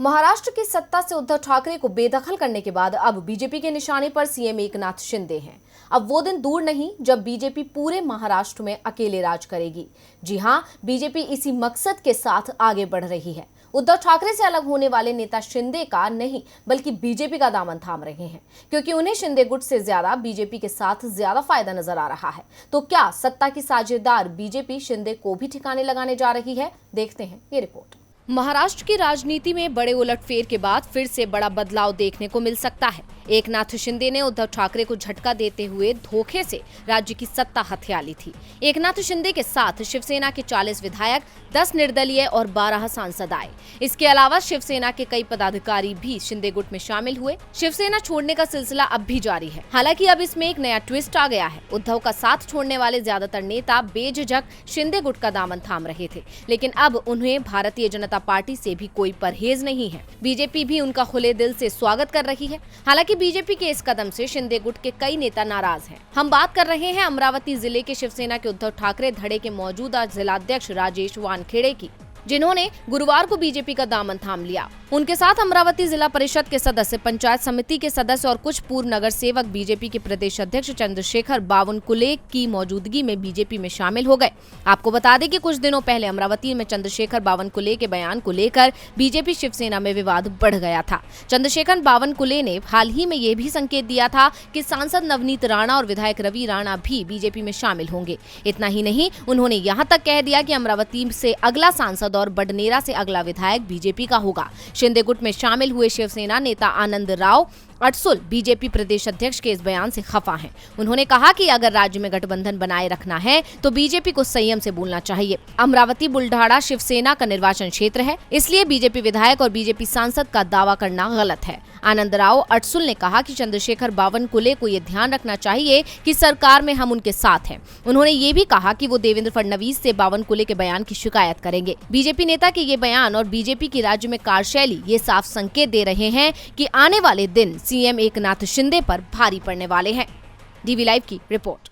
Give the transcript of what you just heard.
महाराष्ट्र की सत्ता से उद्धव ठाकरे को बेदखल करने के बाद अब बीजेपी के निशाने पर सीएम एकनाथ शिंदे हैं। अब वो दिन दूर नहीं जब बीजेपी पूरे महाराष्ट्र में अकेले राज करेगी। जी हां, बीजेपी इसी मकसद के साथ आगे बढ़ रही है। उद्धव ठाकरे से अलग होने वाले नेता शिंदे का नहीं बल्कि बीजेपी का दामन थाम रहे हैं, क्योंकि उन्हें शिंदे गुट से ज्यादा बीजेपी के साथ ज्यादा फायदा नजर आ रहा है। तो क्या सत्ता की साझेदार बीजेपी शिंदे को भी ठिकाने लगाने जा रही है? देखते हैं ये रिपोर्ट। महाराष्ट्र की राजनीति में बड़े उलटफेर के बाद फिर से बड़ा बदलाव देखने को मिल सकता है। एकनाथ शिंदे ने उद्धव ठाकरे को झटका देते हुए धोखे से राज्य की सत्ता हथिया ली थी। एकनाथ शिंदे के साथ शिवसेना के 40 विधायक, 10 निर्दलीय और 12 सांसद आए। इसके अलावा शिवसेना के कई पदाधिकारी भी शिंदे गुट में शामिल हुए। शिवसेना छोड़ने का सिलसिला अब भी जारी है। हालांकि अब इसमें एक नया ट्विस्ट आ गया है। उद्धव का साथ छोड़ने वाले ज्यादातर नेता बेझिझक शिंदे गुट का दामन थाम रहे थे, लेकिन अब उन्हें भारतीय जनता पार्टी से भी कोई परहेज नहीं है। बीजेपी भी उनका खुले दिल से स्वागत कर रही है। हालांकि बीजेपी के इस कदम से शिंदे गुट के कई नेता नाराज हैं। हम बात कर रहे हैं अमरावती जिले के शिवसेना के उद्धव ठाकरे धड़े के मौजूदा जिलाध्यक्ष राजेश वानखेड़े की, जिन्होंने गुरुवार को बीजेपी का दामन थाम लिया। उनके साथ अमरावती जिला परिषद के सदस्य, पंचायत समिति के सदस्य और कुछ पूर्व नगर सेवक बीजेपी के प्रदेश अध्यक्ष चंद्रशेखर बावनकुले की मौजूदगी में बीजेपी में शामिल हो गए। आपको बता दें कि कुछ दिनों पहले अमरावती में चंद्रशेखर बावनकुले के बयान को लेकर बीजेपी शिवसेना में विवाद बढ़ गया था। चंद्रशेखर बावनकुले ने हाल ही में ये भी संकेत दिया था कि सांसद नवनीत राणा और विधायक रवि राणा भी बीजेपी में शामिल होंगे। इतना ही नहीं, उन्होंने यहाँ तक कह दिया कि अमरावती से अगला सांसद और बडनेरा से अगला विधायक बीजेपी का होगा। शिंदे गुट में शामिल हुए शिवसेना नेता आनंद राव अडसुल बीजेपी प्रदेश अध्यक्ष के इस बयान से खफा हैं। उन्होंने कहा कि अगर राज्य में गठबंधन बनाए रखना है तो बीजेपी को संयम से बोलना चाहिए। अमरावती बुल्ढाड़ा शिवसेना का निर्वाचन क्षेत्र है, इसलिए बीजेपी विधायक और बीजेपी सांसद का दावा करना गलत है। आनंद राव अडसुल ने कहा कि चंद्रशेखर बावनकुले को ये ध्यान रखना चाहिए कि सरकार में हम उनके साथ हैं। उन्होंने ये भी कहा कि वो देवेंद्र फडणवीस से बावनकुले के बयान की शिकायत करेंगे। बीजेपी नेता के ये बयान और बीजेपी की राज्य में कार्यशैली ये साफ संकेत दे रहे हैं कि आने वाले दिन सीएम एकनाथ शिंदे पर भारी पड़ने वाले हैं। डीवी लाइव की रिपोर्ट।